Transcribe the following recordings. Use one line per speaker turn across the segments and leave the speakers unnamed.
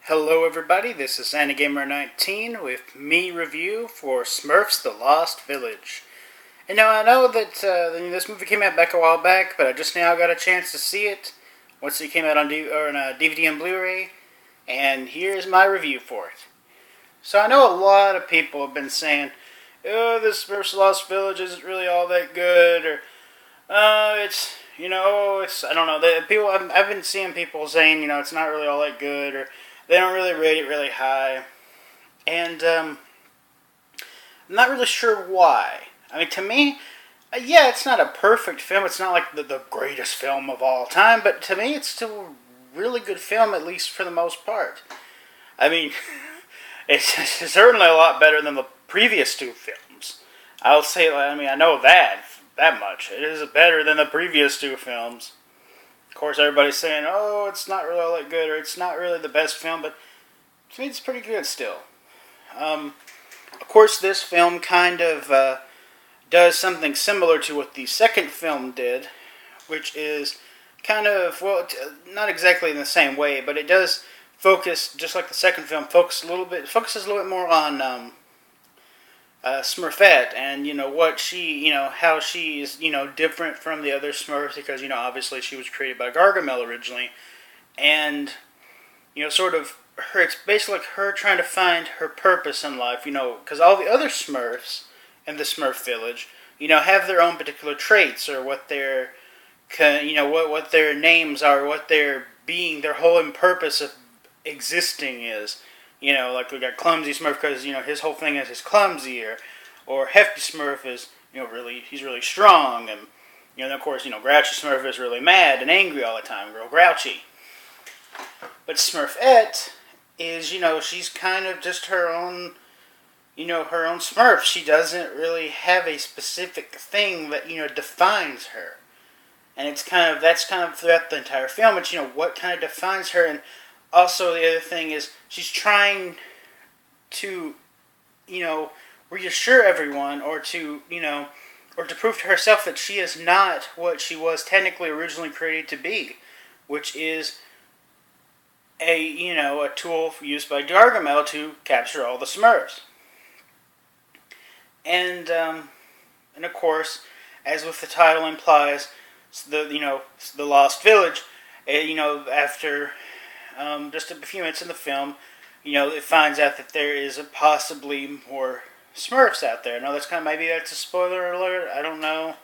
Hello everybody, this is SantaGamer19 with me review for Smurfs the Lost Village. And now I know that this movie came out back a while back, but I just now got a chance to see it once it came out on DVD and Blu-ray, and here's my review for it. So I know a lot of people have been saying, oh, this Smurfs the Lost Village isn't really all that good, or, I don't know, I've been seeing people saying, it's not really all that good, or they don't really rate it really high. And I'm not really sure why. I mean, to me, it's not a perfect film. It's not like the greatest film of all time. But to me, it's still a really good film, at least for the most part. I mean, it's certainly a lot better than the previous two films. I'll say, I know that much. It is better than the previous two films. Of course, everybody's saying, oh, it's not really all that good, or it's not really the best film, but to me, it's pretty good still. Of course, this film kind of does something similar to what the second film did, which is kind of, not exactly in the same way, but it does focus, just like the second film, focuses a little bit more on Smurfette, and what she, how she is, different from the other Smurfs, because obviously she was created by Gargamel originally, and sort of her. It's basically like her trying to find her purpose in life, because all the other Smurfs in the Smurf village, have their own particular traits, or what their, what their names are, what their being, their whole purpose of existing is. Like we got Clumsy Smurf because, his whole thing is he's clumsy, or Hefty Smurf is, he's really strong, and, of course, Grouchy Smurf is really mad and angry all the time, real grouchy. But Smurfette is, she's kind of just her own, her own Smurf. She doesn't really have a specific thing that, defines her. And that's kind of throughout the entire film. It's, what kind of defines her. And also, the other thing is, she's trying to, reassure everyone, or to prove to herself that she is not what she was technically originally created to be, which is a tool used by Gargamel to capture all the Smurfs. And of course, as with the title implies, the Lost Village, after just a few minutes in the film, it finds out that there is possibly more Smurfs out there. Now, maybe that's a spoiler alert. I don't know.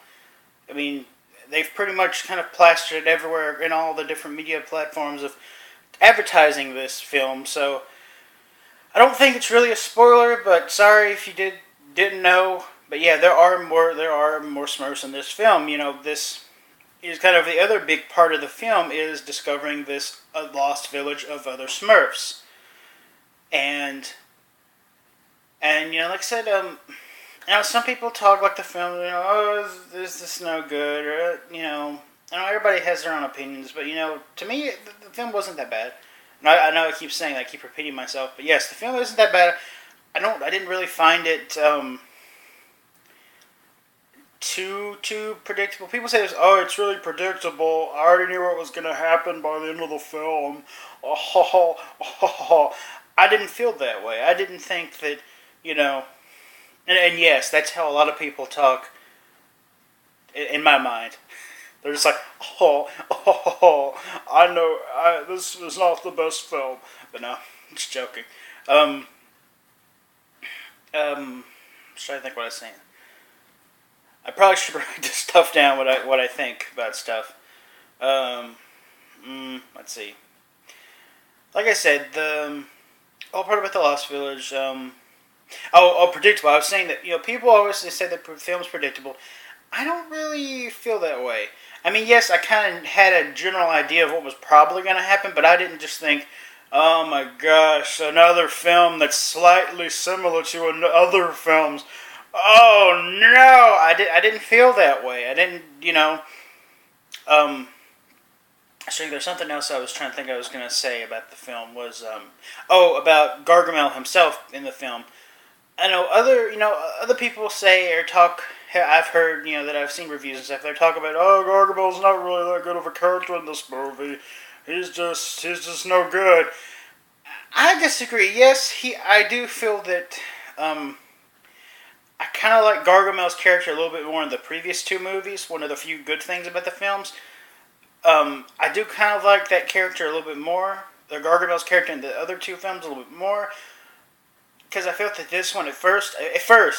I mean, they've pretty much kind of plastered it everywhere in all the different media platforms of advertising this film. So I don't think it's really a spoiler. But sorry if you didn't know. But yeah, there are more Smurfs in this film. This is kind of the other big part of the film, is discovering this lost village of other Smurfs. And like I said, some people talk like the film, oh, is this no good, or, I know everybody has their own opinions, but, to me, the film wasn't that bad. And I know I keep saying that, I keep repeating myself, but yes, the film isn't that bad. I didn't really find it, too predictable. People say this, oh, it's really predictable. I already knew what was going to happen by the end of the film. I didn't feel that way. I didn't think that, and yes, that's how a lot of people talk in my mind. They're just like, I know, this is not the best film. But no, I'm just joking. I'm just trying to think what I was saying. I probably should write this stuff down, what I think about stuff. Let's see. Like I said, the whole part about the Lost Village. Predictable. I was saying that people always say that the film's predictable. I don't really feel that way. I mean, yes, I kind of had a general idea of what was probably going to happen, but I didn't just think, oh my gosh, another film that's slightly similar to other films. Oh no, I didn't feel that way. I didn't, Actually, there's something else I was trying to think I was going to say about the film was, about Gargamel himself in the film. I know other people say or talk. I've heard, that I've seen reviews and stuff. They talk about, oh, Gargamel's not really that good of a character in this movie. He's just no good. I disagree. Yes, I do feel that. I kind of like Gargamel's character a little bit more in the previous two movies. One of the few good things about the films. I do kind of like that character a little bit more. The Gargamel's character in the other two films a little bit more. Because I felt that this one at first,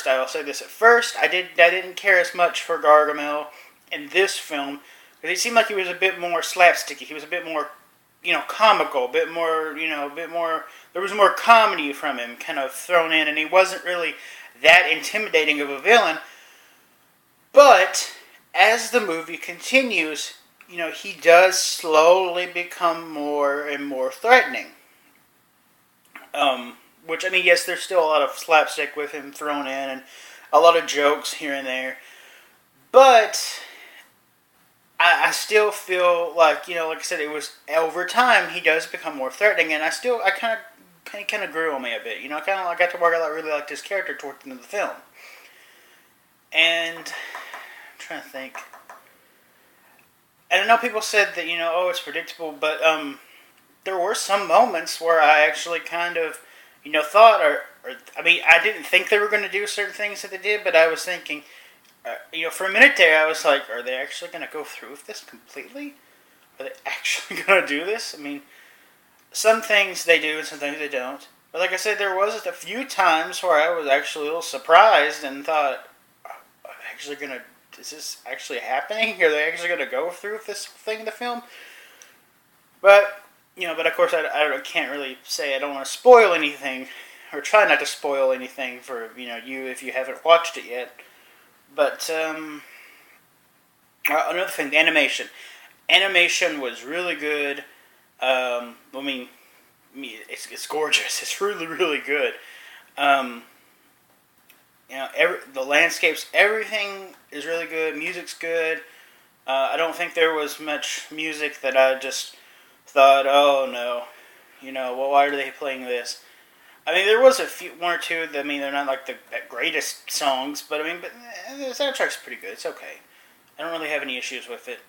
I will say this, at first, I didn't care as much for Gargamel in this film. Because he seemed like he was a bit more slapsticky. He was a bit more, comical, a bit more, there was more comedy from him kind of thrown in. And he wasn't really that intimidating of a villain. But as the movie continues, he does slowly become more and more threatening. Which, I mean, yes, there's still a lot of slapstick with him thrown in and a lot of jokes here and there. But I still feel like, like I said, it was over time he does become more threatening, and I kind of grew on me a bit. I kind of got to where I really liked his character toward the end of the film. And I'm trying to think. And I know people said that, oh, it's predictable, but there were some moments where I actually kind of, thought, I mean, I didn't think they were going to do certain things that they did, but I was thinking, for a minute there, I was like, are they actually going to go through with this completely? Are they actually going to do this? I mean, some things they do and some things they don't. But like I said, there was a few times where I was actually a little surprised and thought, is this actually happening? Are they actually going to go through with this thing in the film? But, but of course I can't really say, I don't want to spoil anything, or try not to spoil anything for, you if you haven't watched it yet. But, another thing, the animation. Animation was really good. I mean, it's gorgeous. It's really, really good. The landscapes, everything is really good. Music's good. I don't think there was much music that I just thought, oh no, well, why are they playing this? I mean, there was one or two. That, I mean, they're not like the greatest songs, but the soundtrack's pretty good. It's okay. I don't really have any issues with it.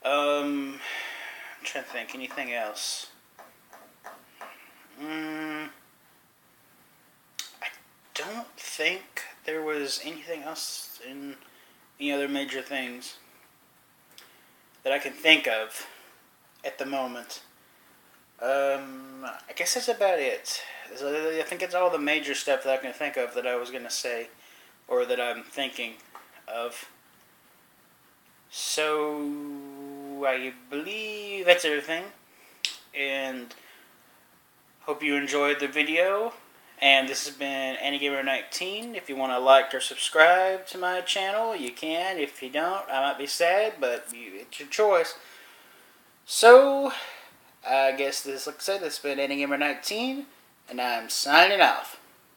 I'm trying to think. Anything else? I don't think there was anything else in any other major things that I can think of at the moment. I guess that's about it. I think it's all the major stuff that I can think of that I was going to say, or that I'm thinking of. So, I believe that's everything, and hope you enjoyed the video. And this has been AnnieGamer19. If you want to like or subscribe to my channel, you can. If you don't, I might be sad, but it's your choice. So, I guess like I said, this has been AnnieGamer19, and I'm signing off.